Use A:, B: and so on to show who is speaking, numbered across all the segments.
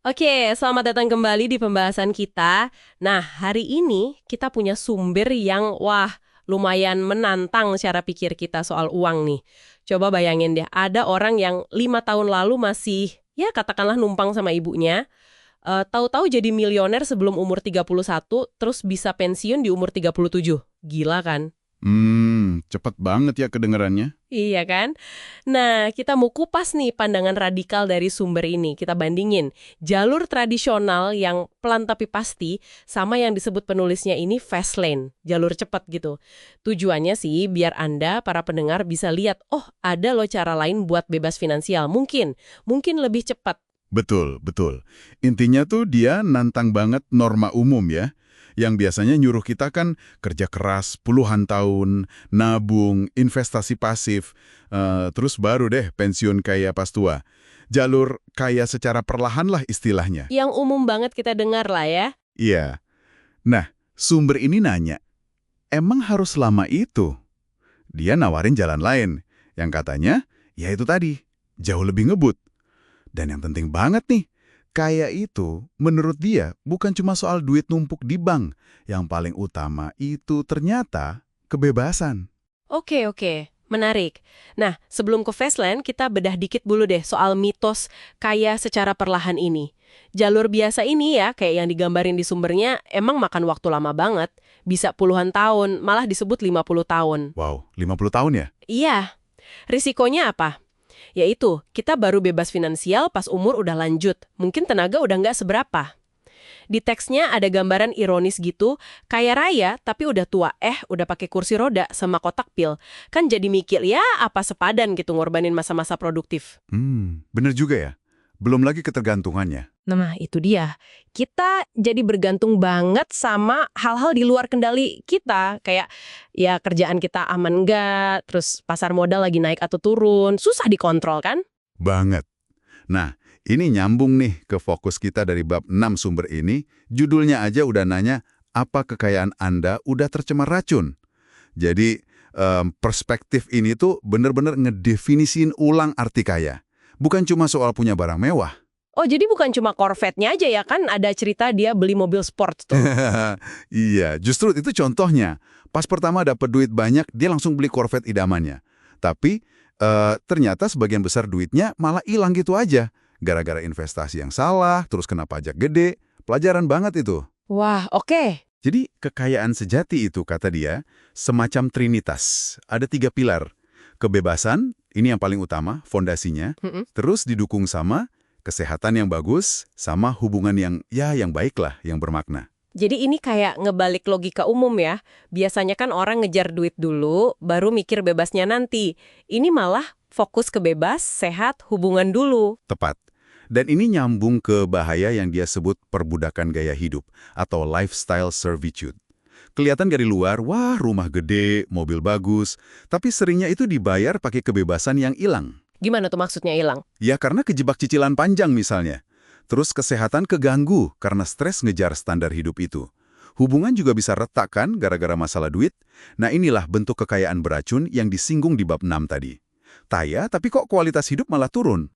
A: Oke, selamat datang kembali di pembahasan kita. Nah, hari ini kita punya sumber yang, wah, lumayan menantang cara pikir kita soal uang nih. Coba bayangin deh, ada orang yang 5 tahun lalu masih, ya katakanlah numpang sama ibunya, tahu-tahu jadi milioner sebelum umur 31, terus bisa pensiun di umur 37. Gila kan?
B: Cepet banget ya kedengarannya.
A: Iya kan? Nah, kita mau kupas nih pandangan radikal dari sumber ini. Kita bandingin jalur tradisional yang pelan tapi pasti sama yang disebut penulisnya ini fast lane, jalur cepat gitu. Tujuannya sih biar Anda, para pendengar bisa lihat, oh ada loh cara lain buat bebas finansial. Mungkin lebih cepat.
B: Betul, betul. Intinya tuh dia nantang banget norma umum ya. Yang biasanya nyuruh kita kan kerja keras puluhan tahun, nabung, investasi pasif, terus baru deh pensiun kaya pas tua. Jalur kaya secara perlahan lah istilahnya.
A: Yang umum banget kita dengar lah ya.
B: Iya. Nah, sumber ini nanya, emang harus lama itu? Dia nawarin jalan lain, yang katanya, ya itu tadi, jauh lebih ngebut. Dan yang penting banget nih, kaya itu menurut dia bukan cuma soal duit numpuk di bank. Yang paling utama itu ternyata kebebasan.
A: Oke, menarik. Nah, sebelum ke Fastland, kita bedah dikit dulu deh soal mitos kaya secara perlahan ini. Jalur biasa ini ya, kayak yang digambarin di sumbernya, emang makan waktu lama banget. Bisa puluhan tahun, malah disebut 50 tahun.
B: Wow, 50 tahun ya?
A: Iya, risikonya apa? Yaitu, kita baru bebas finansial pas umur udah lanjut. Mungkin tenaga udah nggak seberapa. Di teksnya ada gambaran ironis gitu, kaya raya tapi udah tua, udah pakai kursi roda sama kotak pil. Kan jadi mikir, ya apa sepadan gitu ngorbanin masa-masa produktif.
B: Bener juga ya. Belum lagi ketergantungannya.
A: Nah, itu dia. Kita jadi bergantung banget sama hal-hal di luar kendali kita. Kayak, ya kerjaan kita aman nggak, terus pasar modal lagi naik atau turun, susah dikontrol kan?
B: Banget. Nah, ini nyambung nih ke fokus kita dari bab 6 sumber ini. Judulnya aja udah nanya, apa kekayaan Anda udah tercemar racun? Jadi, perspektif ini tuh bener-bener ngedefinisiin ulang arti kaya. Bukan cuma soal punya barang mewah.
A: Oh, jadi bukan cuma Corvette-nya aja ya kan? Ada cerita dia beli mobil sport tuh.
B: Iya, justru itu contohnya. Pas pertama dapat duit banyak, dia langsung beli Corvette idamannya. Tapi, ternyata sebagian besar duitnya malah hilang gitu aja. Gara-gara investasi yang salah, terus kena pajak gede. Pelajaran banget itu.
A: Wah, oke.
B: Jadi, kekayaan sejati itu, kata dia, semacam trinitas. Ada 3 pilar. Kebebasan, ini yang paling utama, fondasinya.
A: Mm-mm.
B: Terus didukung sama kesehatan yang bagus, sama hubungan yang baik lah, yang bermakna.
A: Jadi ini kayak ngebalik logika umum ya. Biasanya kan orang ngejar duit dulu, baru mikir bebasnya nanti. Ini malah fokus ke bebas, sehat, hubungan dulu.
B: Tepat. Dan ini nyambung ke bahaya yang dia sebut perbudakan gaya hidup, atau lifestyle servitude. Kelihatan dari luar, wah rumah gede, mobil bagus, tapi seringnya itu dibayar pakai kebebasan yang hilang.
A: Gimana tuh maksudnya hilang?
B: Ya karena kejebak cicilan panjang misalnya. Terus kesehatan keganggu karena stres ngejar standar hidup itu. Hubungan juga bisa retak kan gara-gara masalah duit. Nah inilah bentuk kekayaan beracun yang disinggung di bab 6 tadi. Kaya tapi kok kualitas hidup malah turun.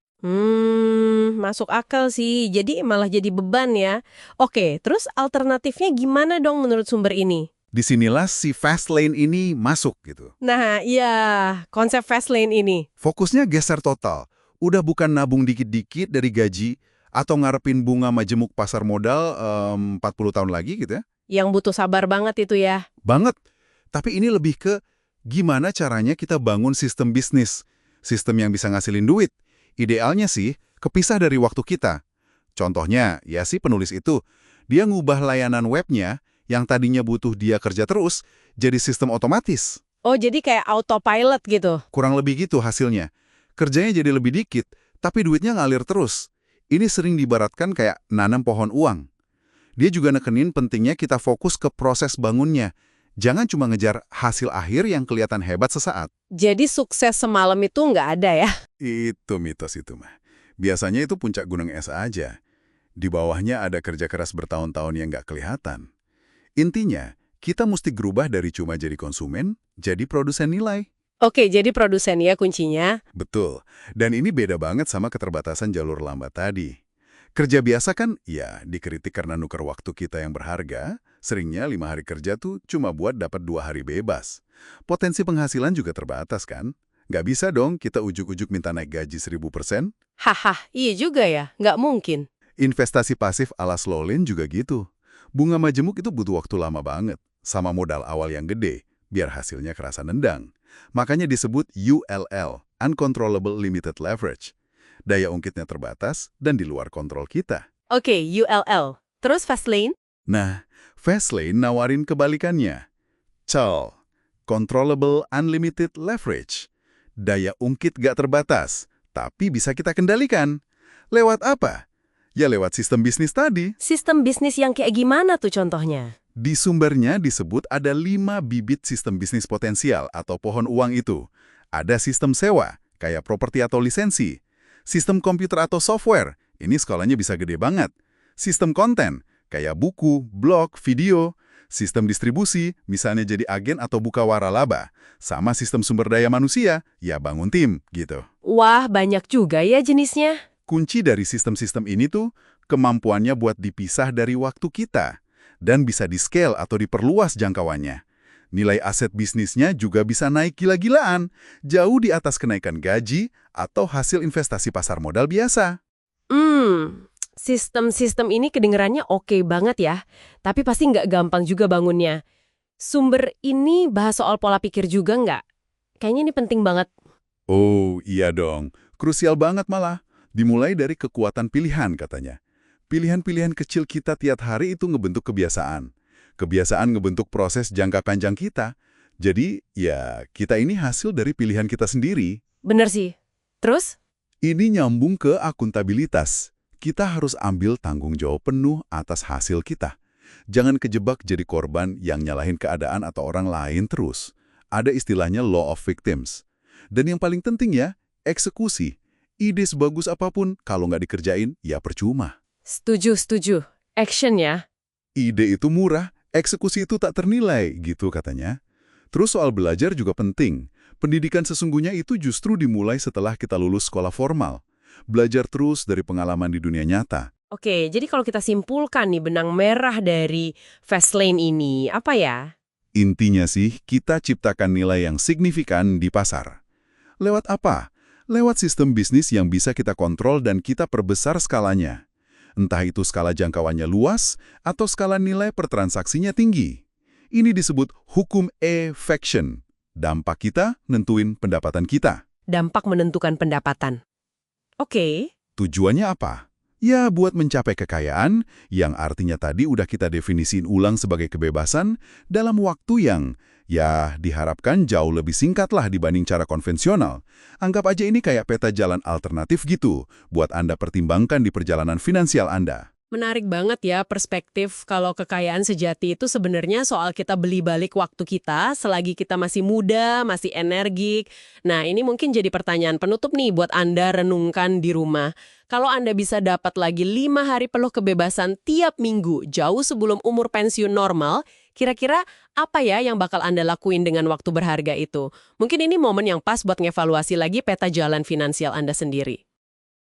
A: Masuk akal sih. Jadi malah jadi beban ya. Oke, terus alternatifnya gimana dong menurut sumber ini?
B: Disinilah si fast lane ini masuk gitu.
A: Nah, iya, konsep fast lane ini.
B: Fokusnya geser total. Udah bukan nabung dikit-dikit dari gaji atau ngarepin bunga majemuk pasar modal 40 tahun lagi gitu ya.
A: Yang butuh sabar banget itu ya.
B: Banget. Tapi ini lebih ke gimana caranya kita bangun sistem bisnis. Sistem yang bisa ngasilin duit. Idealnya sih kepisah dari waktu kita. Contohnya, ya sih penulis itu, dia ngubah layanan webnya yang tadinya butuh dia kerja terus, jadi sistem otomatis.
A: Oh, jadi kayak autopilot gitu.
B: Kurang lebih gitu hasilnya. Kerjanya jadi lebih dikit, tapi duitnya ngalir terus. Ini sering dibaratkan kayak nanam pohon uang. Dia juga nekenin pentingnya kita fokus ke proses bangunnya. Jangan cuma ngejar hasil akhir yang kelihatan hebat sesaat.
A: Jadi sukses semalam itu nggak ada ya?
B: Itu mitos itu mah. Biasanya itu puncak gunung es aja. Di bawahnya ada kerja keras bertahun-tahun yang nggak kelihatan. Intinya, kita mesti gerubah dari cuma jadi konsumen, jadi produsen nilai.
A: Oke, jadi produsen ya kuncinya.
B: Betul. Dan ini beda banget sama keterbatasan jalur lambat tadi. Kerja biasa kan, ya dikritik karena nuker waktu kita yang berharga, seringnya 5 hari kerja tuh cuma buat dapat 2 hari bebas. Potensi penghasilan juga terbatas kan? Nggak bisa dong kita ujuk-ujuk minta naik gaji 1000%.
A: Haha, iya juga ya, nggak mungkin.
B: Investasi pasif ala Slowlane juga gitu. Bunga majemuk itu butuh waktu lama banget, sama modal awal yang gede, biar hasilnya kerasa nendang. Makanya disebut ULL, Uncontrollable Limited Leverage. Daya ungkitnya terbatas dan di luar kontrol kita.
A: Oke, ULL. Terus Fastlane?
B: Nah, Fastlane nawarin kebalikannya. CUL, Controllable Unlimited Leverage. Daya ungkit gak terbatas, tapi bisa kita kendalikan. Lewat apa? Ya lewat sistem bisnis tadi.
A: Sistem bisnis yang kayak gimana tuh contohnya?
B: Di sumbernya disebut ada 5 bibit sistem bisnis potensial atau pohon uang itu. Ada sistem sewa, kayak properti atau lisensi. Sistem komputer atau software, ini skalanya bisa gede banget. Sistem konten, kayak buku, blog, video. Sistem distribusi, misalnya jadi agen atau buka waralaba. Sama sistem sumber daya manusia, ya bangun tim, gitu.
A: Wah, banyak juga ya jenisnya.
B: Kunci dari sistem-sistem ini tuh, kemampuannya buat dipisah dari waktu kita. Dan bisa di-scale atau diperluas jangkauannya. Nilai aset bisnisnya juga bisa naik gila-gilaan, jauh di atas kenaikan gaji atau hasil investasi pasar modal biasa.
A: Sistem-sistem ini kedengerannya oke banget ya, tapi pasti nggak gampang juga bangunnya. Sumber ini bahas soal pola pikir juga nggak? Kayaknya ini penting banget.
B: Oh, iya dong. Krusial banget malah. Dimulai dari kekuatan pilihan katanya. Pilihan-pilihan kecil kita tiap hari itu ngebentuk kebiasaan. Kebiasaan ngebentuk proses jangka panjang kita. Jadi, ya kita ini hasil dari pilihan kita sendiri.
A: Bener sih. Terus?
B: Ini nyambung ke akuntabilitas. Kita harus ambil tanggung jawab penuh atas hasil kita. Jangan kejebak jadi korban yang nyalahin keadaan atau orang lain terus. Ada istilahnya law of victims. Dan yang paling penting ya, eksekusi. Ide sebagus apapun, kalau nggak dikerjain, ya percuma.
A: Setuju. Action ya.
B: Ide itu murah, eksekusi itu tak ternilai, gitu katanya. Terus soal belajar juga penting. Pendidikan sesungguhnya itu justru dimulai setelah kita lulus sekolah formal. Belajar terus dari pengalaman di dunia nyata.
A: Oke, jadi kalau kita simpulkan nih benang merah dari Fastlane ini, apa ya?
B: Intinya sih, kita ciptakan nilai yang signifikan di pasar. Lewat apa? Lewat sistem bisnis yang bisa kita kontrol dan kita perbesar skalanya. Entah itu skala jangkauannya luas atau skala nilai per transaksinya tinggi. Ini disebut hukum efection. Dampak kita nentuin pendapatan kita.
A: Dampak menentukan pendapatan. Oke.
B: Tujuannya apa? Ya buat mencapai kekayaan yang artinya tadi udah kita definisiin ulang sebagai kebebasan dalam waktu yang ya diharapkan jauh lebih singkat lah dibanding cara konvensional. Anggap aja ini kayak peta jalan alternatif gitu buat Anda pertimbangkan di perjalanan finansial Anda.
A: Menarik banget ya perspektif kalau kekayaan sejati itu sebenarnya soal kita beli balik waktu kita selagi kita masih muda, masih energik. Nah, ini mungkin jadi pertanyaan penutup nih buat Anda renungkan di rumah. Kalau Anda bisa dapat lagi 5 hari penuh kebebasan tiap minggu jauh sebelum umur pensiun normal, kira-kira apa ya yang bakal Anda lakuin dengan waktu berharga itu? Mungkin ini momen yang pas buat ngevaluasi lagi peta jalan finansial Anda sendiri.